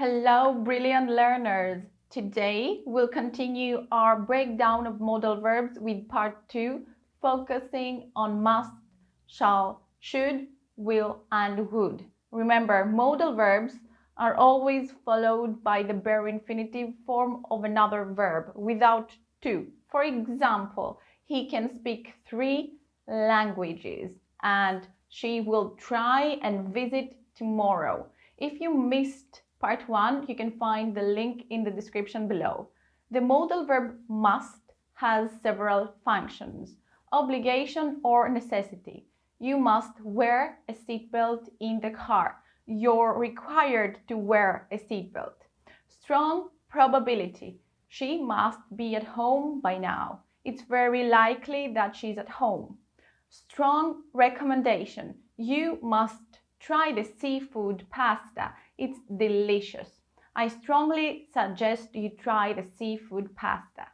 Hello, brilliant learners! Today we'll continue our breakdown of modal verbs with part 2, focusing on must, shall, should, will, and would. Remember, modal verbs are always followed by the bare infinitive form of another verb without to. For example, he can speak 3 languages and she will try and visit tomorrow. If you missed Part 1, you can find the link in the description below. The modal verb must has several functions. Obligation or necessity. You must wear a seatbelt in the car. You're required to wear a seatbelt. Strong probability. She must be at home by now. It's very likely that she's at home. Strong recommendation. You must try the seafood pasta. It's delicious. I strongly suggest you try the seafood pasta.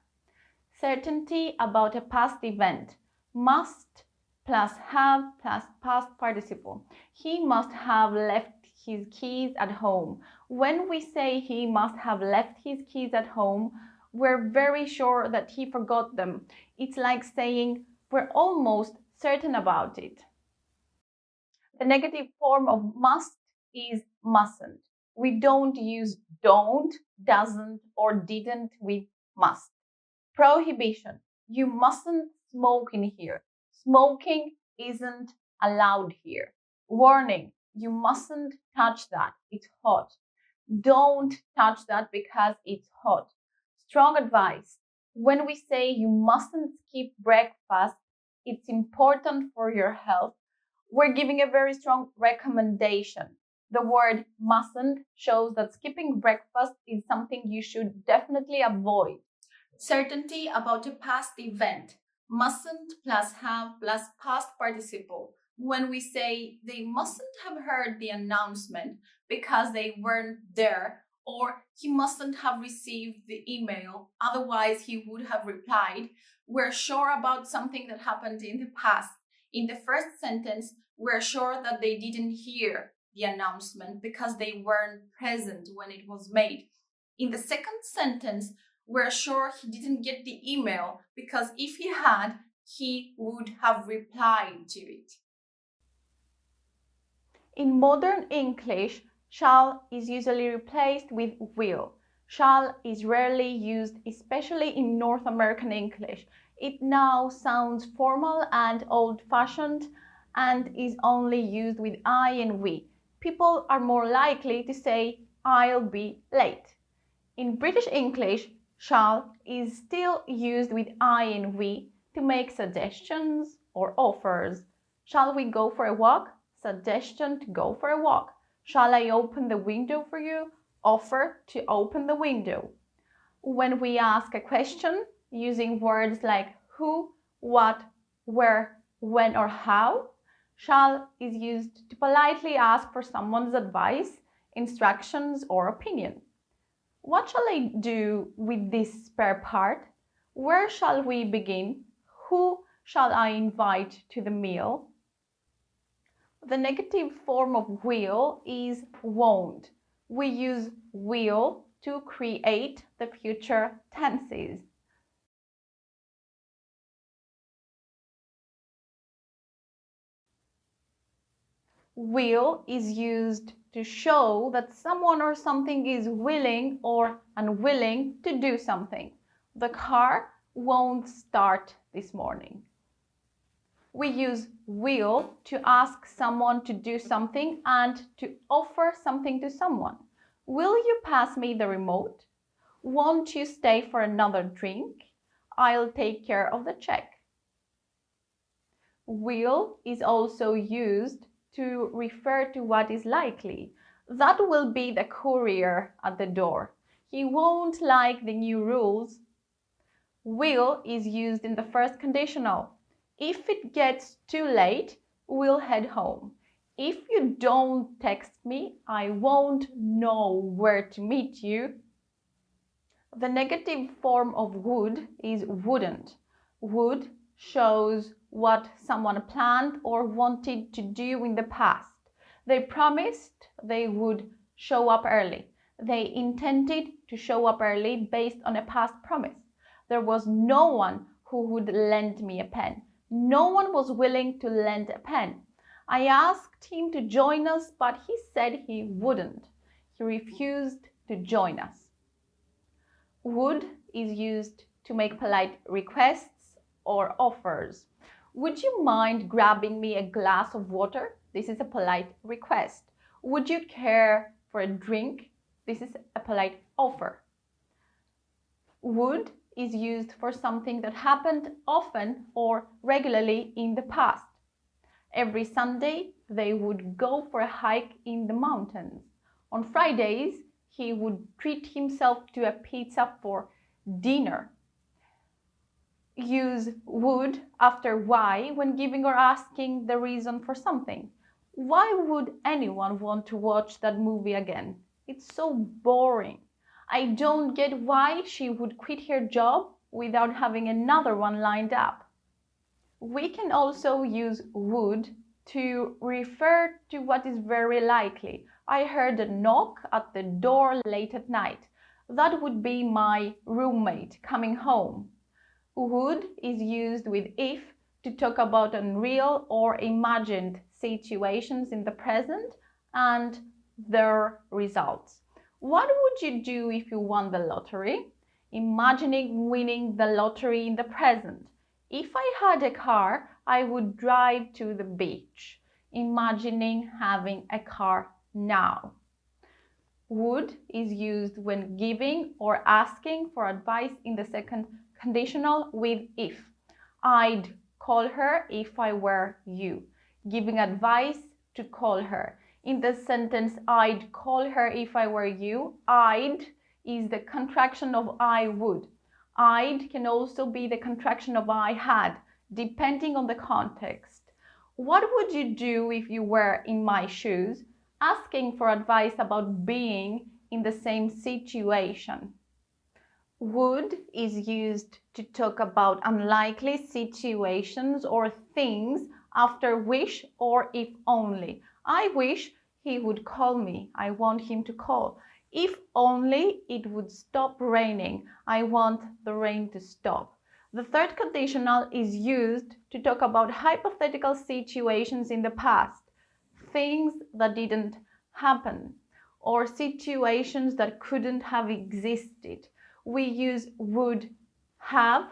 Certainty about a past event. Must plus have plus past participle. He must have left his keys at home. When we say he must have left his keys at home, we're very sure that he forgot them. It's like saying we're almost certain about it. The negative form of must is mustn't. We don't use don't, doesn't, or didn't with must. Prohibition. You mustn't smoke in here. Smoking isn't allowed here. Warning. You mustn't touch that. It's hot. Don't touch that because it's hot. Strong advice. When we say you mustn't skip breakfast, it's important for your health. We're giving a very strong recommendation. The word mustn't shows that skipping breakfast is something you should definitely avoid. Certainty about a past event. Mustn't plus have plus past participle. When we say they mustn't have heard the announcement because they weren't there, or he mustn't have received the email, otherwise he would have replied, we're sure about something that happened in the past. In the first sentence, we're sure that they didn't hear the announcement because they weren't present when it was made. In the second sentence, we're sure he didn't get the email because if he had, he would have replied to it. In modern English, shall is usually replaced with will. Shall is rarely used, especially in North American English. It now sounds formal and old-fashioned and is only used with I and we. People are more likely to say, I'll be late. In British English, shall is still used with I and we to make suggestions or offers. Shall we go for a walk? Suggestion to go for a walk. Shall I open the window for you? Offer to open the window. When we ask a question using words like who, what, where, when, or how, shall is used to politely ask for someone's advice, instructions, or opinion. What shall I do with this spare part? Where shall we begin? Who shall I invite to the meal? The negative form of will is won't. We use will to create the future tenses. Will is used to show that someone or something is willing or unwilling to do something. The car won't start this morning. We use will to ask someone to do something and to offer something to someone. Will you pass me the remote? Won't you stay for another drink? I'll take care of the check. Will is also used to refer to what is likely. That will be the courier at the door. He won't like the new rules. Will is used in the first conditional. If it gets too late, we'll head home. If you don't text me, I won't know where to meet you. The negative form of would is wouldn't. Would shows what someone planned or wanted to do in the past. They promised they would show up early. They intended to show up early based on a past promise. There was no one who would lend me a pen. No one was willing to lend a pen. I asked him to join us, but he said he wouldn't. He refused to join us. Would is used to make polite requests or offers. Would you mind grabbing me a glass of water? This is a polite request. Would you care for a drink? This is a polite offer. Would is used for something that happened often or regularly in the past. Every Sunday, they would go for a hike in the mountains. On Fridays, he would treat himself to a pizza for dinner. Use would after why when giving or asking the reason for something. Why would anyone want to watch that movie again? It's so boring. I don't get why she would quit her job without having another one lined up. We can also use would to refer to what is very likely. I heard a knock at the door late at night. That would be my roommate coming home. Would is used with if to talk about unreal or imagined situations in the present and their results. What would you do if you won the lottery? Imagining winning the lottery in the present. If I had a car, I would drive to the beach. Imagining having a car now. Would is used when giving or asking for advice in the second conditional with if. I'd call her if I were you. Giving advice to call her. In the sentence, I'd call her if I were you, I'd is the contraction of I would. I'd can also be the contraction of I had, depending on the context. What would you do if you were in my shoes? Asking for advice about being in the same situation. Would is used to talk about unlikely situations or things after wish or if only. I wish he would call me. I want him to call. If only it would stop raining. I want the rain to stop. The third conditional is used to talk about hypothetical situations in the past, things that didn't happen, or situations that couldn't have existed. We use would have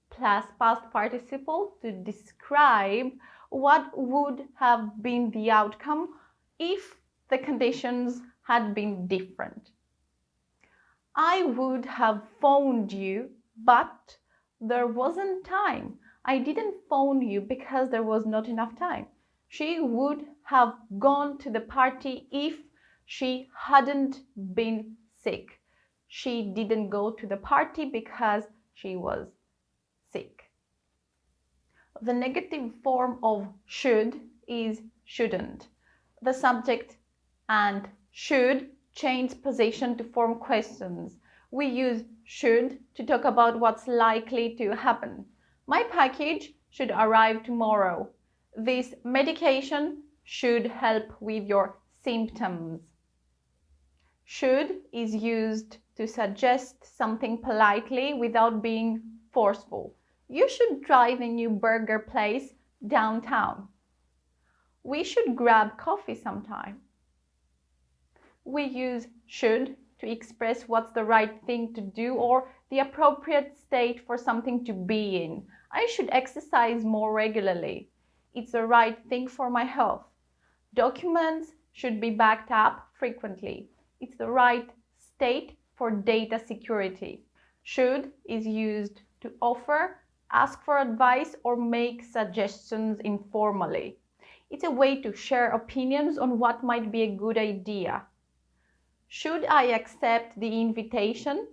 plus past participle to describe what would have been the outcome if the conditions had been different. I would have phoned you, but there wasn't time. I didn't phone you because there was not enough time. She would have gone to the party if she hadn't been sick. She didn't go to the party because she was sick. The negative form of should is shouldn't. The subject and should change position to form questions. We use should to talk about what's likely to happen. My package should arrive tomorrow. This medication should help with your symptoms. Should is used to suggest something politely without being forceful. You should try the new burger place downtown. We should grab coffee sometime. We use should to express what's the right thing to do or the appropriate state for something to be in. I should exercise more regularly. It's the right thing for my health. Documents should be backed up frequently. It's the right state for data security. Should is used to offer, ask for advice, or make suggestions informally. It's a way to share opinions on what might be a good idea. Should I accept the invitation?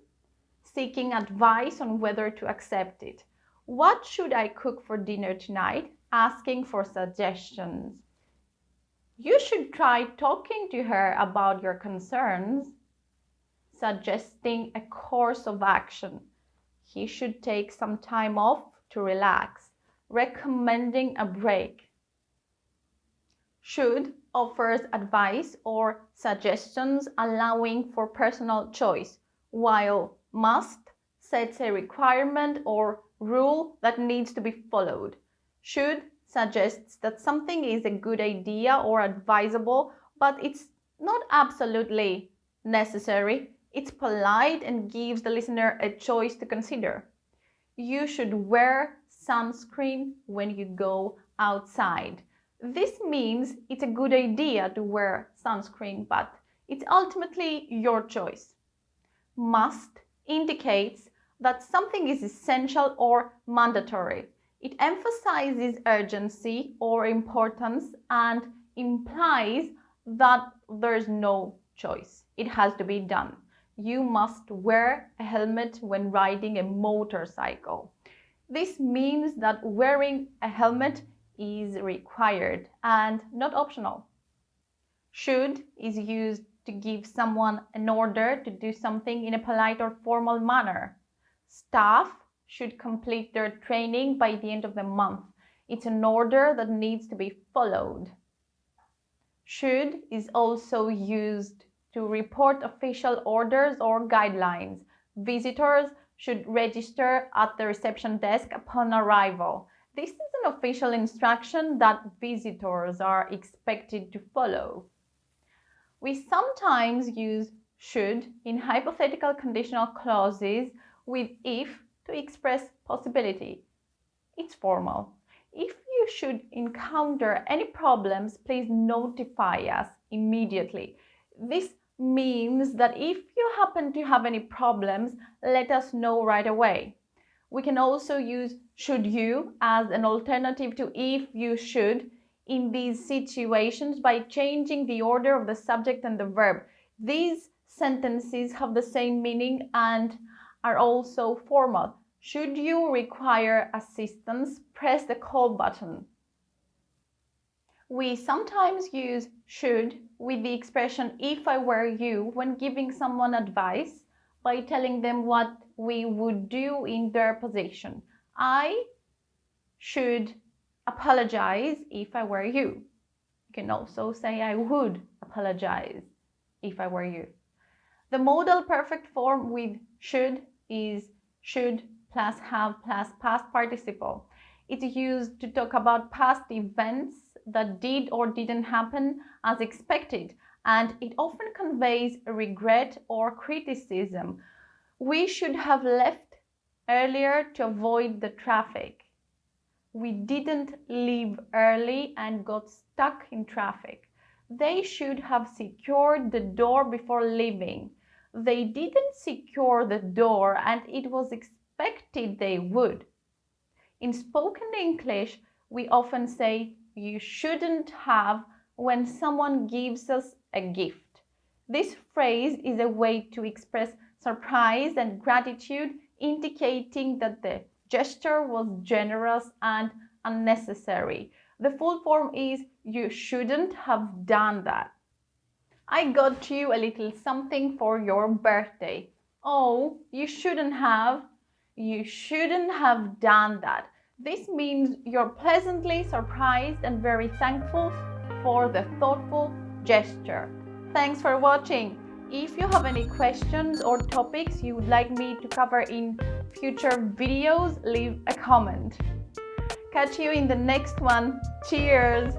Seeking advice on whether to accept it. What should I cook for dinner tonight? Asking for suggestions. You should try talking to her about your concerns. Suggesting a course of action. He should take some time off to relax. Recommending a break. Should offers advice or suggestions allowing for personal choice, while must sets a requirement or rule that needs to be followed. Should suggests that something is a good idea or advisable, but it's not absolutely necessary. It's polite and gives the listener a choice to consider. You should wear sunscreen when you go outside. This means it's a good idea to wear sunscreen, but it's ultimately your choice. Must indicates that something is essential or mandatory. It emphasizes urgency or importance and implies that there's no choice. It has to be done. You must wear a helmet when riding a motorcycle. This means that wearing a helmet is required and not optional. Should is used to give someone an order to do something in a polite or formal manner. Staff should complete their training by the end of the month. It's an order that needs to be followed. Should is also used to report official orders or guidelines. Visitors should register at the reception desk upon arrival. This is an official instruction that visitors are expected to follow. We sometimes use should in hypothetical conditional clauses with if to express possibility. It's formal. If you should encounter any problems, please notify us immediately. This means that if you happen to have any problems, let us know right away. We can also use should you as an alternative to if you should in these situations by changing the order of the subject and the verb. These sentences have the same meaning and are also formal. Should you require assistance, press the call button. We sometimes use should with the expression if I were you when giving someone advice by telling them what we would do in their position. I should apologize if I were you. You can also say I would apologize if I were you. The modal perfect form with should is should plus have plus past participle. It's used to talk about past events that did or didn't happen as expected, and it often conveys regret or criticism. We should have left earlier to avoid the traffic. We didn't leave early and got stuck in traffic. They should have secured the door before leaving. They didn't secure the door and it was expected they would. In spoken English, we often say you shouldn't have when someone gives us a gift. This phrase is a way to express surprise and gratitude, indicating that the gesture was generous and unnecessary. The full form is you shouldn't have done that. I got you a little something for your birthday. Oh, you shouldn't have done that. This means you're pleasantly surprised and very thankful for the thoughtful gesture. Thanks for watching. If you have any questions or topics you would like me to cover in future videos, leave a comment. Catch you in the next one. Cheers!